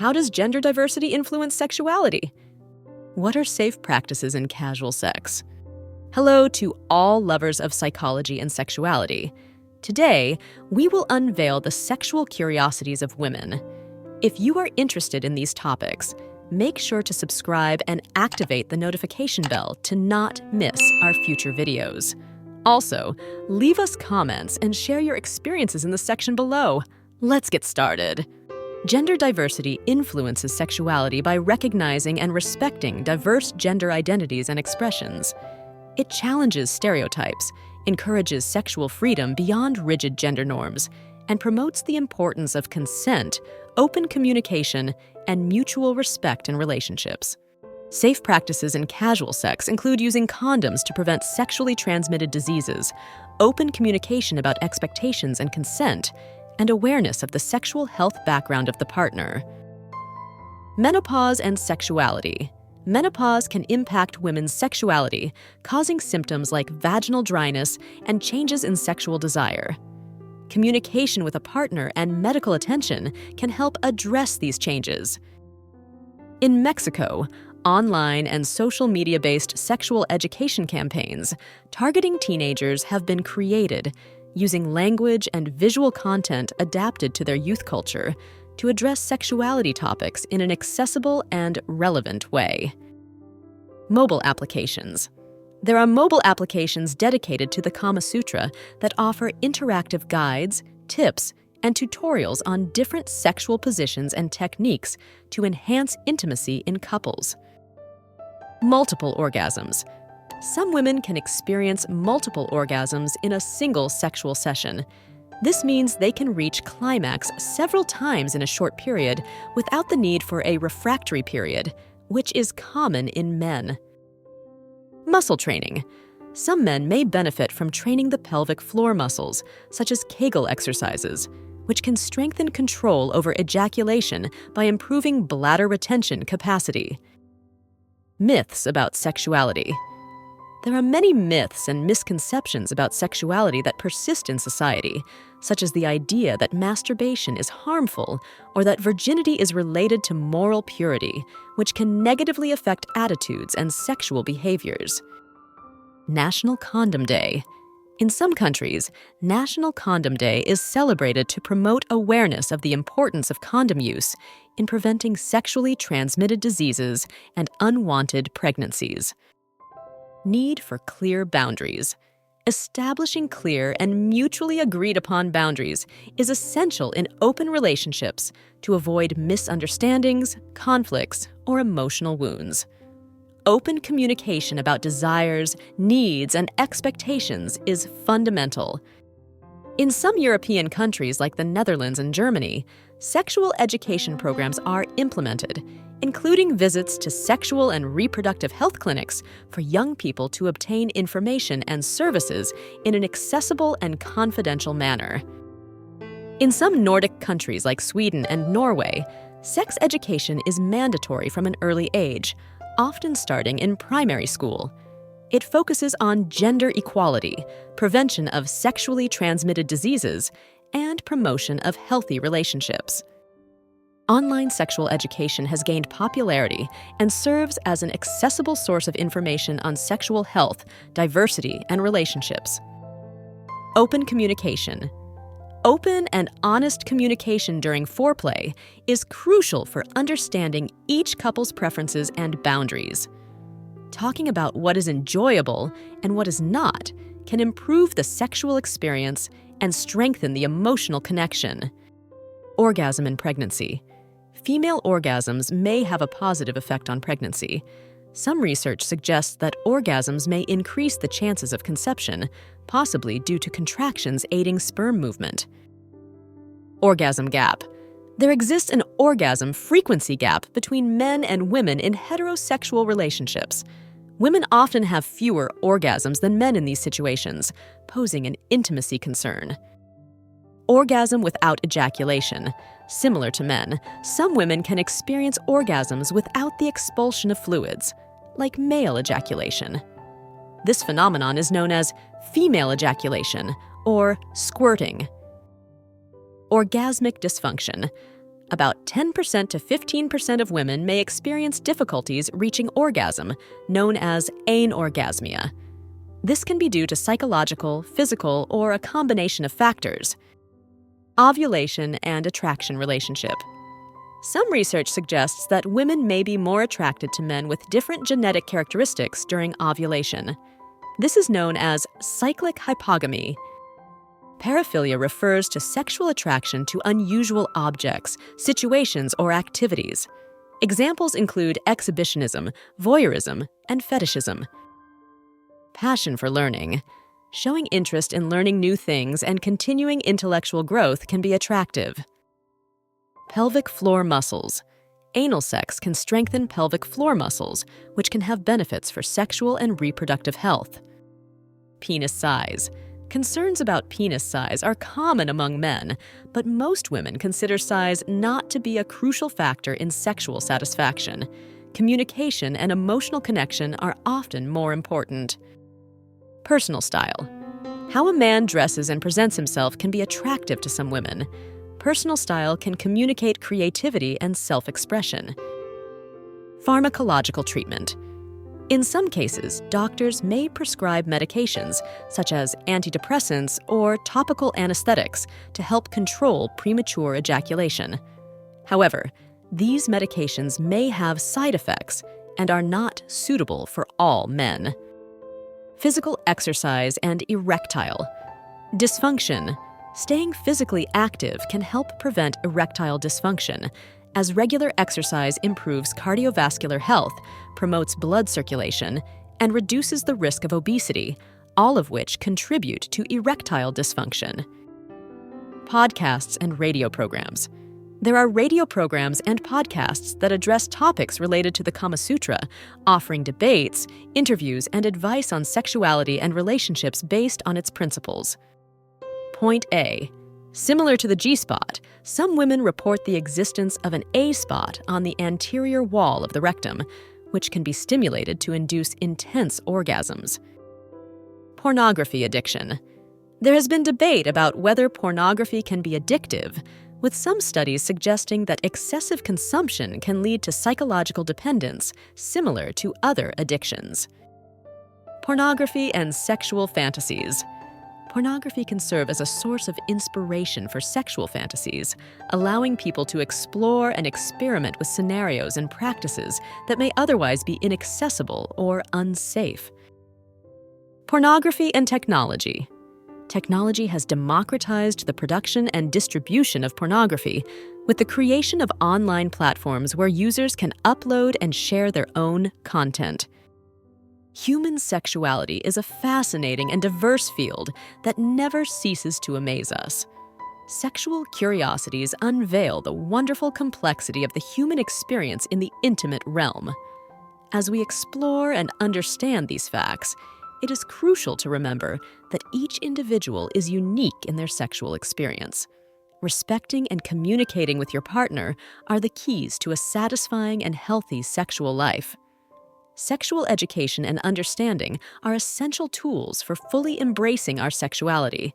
how does gender diversity influence sexuality? What are safe practices in casual sex? Hello to all lovers of psychology and sexuality. Today, we will unveil the sexual curiosities of women. If you are interested in these topics, make sure to subscribe and activate the notification bell to not miss our future videos. Also, leave us comments and share your experiences in the section below. Let's get started. Gender diversity influences sexuality by recognizing and respecting diverse gender identities and expressions. It challenges stereotypes, encourages sexual freedom beyond rigid gender norms, and promotes the importance of consent, open communication, and mutual respect in relationships. Safe practices in casual sex include using condoms to prevent sexually transmitted diseases, open communication about expectations and consent, and awareness of the sexual health background of the partner. Menopause and sexuality. Menopause can impact women's sexuality, causing symptoms like vaginal dryness and changes in sexual desire. Communication with a partner and medical attention can help address these changes. In Mexico, online and social media-based sexual education campaigns targeting teenagers have been created using language and visual content adapted to their youth culture to address sexuality topics in an accessible and relevant way. Mobile applications. There are mobile applications dedicated to the Kama Sutra that offer interactive guides, tips, and tutorials on different sexual positions and techniques to enhance intimacy in couples. Multiple orgasms. Some women can experience multiple orgasms in a single sexual session. This means they can reach climax several times in a short period without the need for a refractory period, which is common in men. Muscle training. Some men may benefit from training the pelvic floor muscles, such as Kegel exercises, which can strengthen control over ejaculation by improving bladder retention capacity. Myths about sexuality. There are many myths and misconceptions about sexuality that persist in society, such as the idea that masturbation is harmful or that virginity is related to moral purity, which can negatively affect attitudes and sexual behaviors. National Condom Day. In some countries, National Condom Day is celebrated to promote awareness of the importance of condom use in preventing sexually transmitted diseases and unwanted pregnancies. Need for clear boundaries. Establishing clear and mutually agreed upon boundaries is essential in open relationships to avoid misunderstandings, conflicts, or emotional wounds. Open communication about desires, needs, and expectations is fundamental. In some European countries like the Netherlands and Germany, sexual education programs are implemented, including visits to sexual and reproductive health clinics for young people to obtain information and services in an accessible and confidential manner. In some Nordic countries like Sweden and Norway, sex education is mandatory from an early age, often starting in primary school. It focuses on gender equality, prevention of sexually transmitted diseases, and promotion of healthy relationships. Online sexual education has gained popularity and serves as an accessible source of information on sexual health, diversity, and relationships. Open communication. Open and honest communication during foreplay is crucial for understanding each couple's preferences and boundaries. Talking about what is enjoyable and what is not can improve the sexual experience and strengthen the emotional connection. Orgasm in pregnancy. Female orgasms may have a positive effect on pregnancy. Some research suggests that orgasms may increase the chances of conception, possibly due to contractions aiding sperm movement. Orgasm gap. There exists an orgasm frequency gap between men and women in heterosexual relationships. Women often have fewer orgasms than men in these situations, posing an intimacy concern. Orgasm without ejaculation. Similar to men, some women can experience orgasms without the expulsion of fluids, like male ejaculation. This phenomenon is known as female ejaculation or squirting. Orgasmic dysfunction. About 10% to 15% of women may experience difficulties reaching orgasm, known as anorgasmia. This can be due to psychological, physical, or a combination of factors. Ovulation and attraction relationship. Some research suggests that women may be more attracted to men with different genetic characteristics during ovulation. This is known as cyclic hypogamy. Paraphilia refers to sexual attraction to unusual objects, situations, or activities. Examples include exhibitionism, voyeurism, and fetishism. Passion for learning. Showing interest in learning new things and continuing intellectual growth can be attractive. Pelvic floor muscles. Anal sex can strengthen pelvic floor muscles, which can have benefits for sexual and reproductive health. Penis size. Concerns about penis size are common among men, but most women consider size not to be a crucial factor in sexual satisfaction. Communication and emotional connection are often more important. Personal style. How a man dresses and presents himself can be attractive to some women. Personal style can communicate creativity and self-expression. Pharmacological treatment. In some cases, doctors may prescribe medications, such as antidepressants or topical anesthetics, to help control premature ejaculation. However, these medications may have side effects and are not suitable for all men. Physical exercise and erectile. Dysfunction. Staying physically active can help prevent erectile dysfunction, as regular exercise improves cardiovascular health, promotes blood circulation, and reduces the risk of obesity, all of which contribute to erectile dysfunction. Podcasts and radio programs. There are radio programs and podcasts that address topics related to the Kama Sutra, offering debates, interviews, and advice on sexuality and relationships based on its principles. Point A. Similar to the G-spot, some women report the existence of an A-spot on the anterior wall of the rectum, which can be stimulated to induce intense orgasms. Pornography addiction. There has been debate about whether pornography can be addictive, with some studies suggesting that excessive consumption can lead to psychological dependence similar to other addictions. Pornography and sexual fantasies. Pornography can serve as a source of inspiration for sexual fantasies, allowing people to explore and experiment with scenarios and practices that may otherwise be inaccessible or unsafe. Pornography and technology. Technology has democratized the production and distribution of pornography, with the creation of online platforms where users can upload and share their own content. Human sexuality is a fascinating and diverse field that never ceases to amaze us. Sexual curiosities unveil the wonderful complexity of the human experience in the intimate realm. As we explore and understand these facts, it is crucial to remember that each individual is unique in their sexual experience. Respecting and communicating with your partner are the keys to a satisfying and healthy sexual life. Sexual education and understanding are essential tools for fully embracing our sexuality.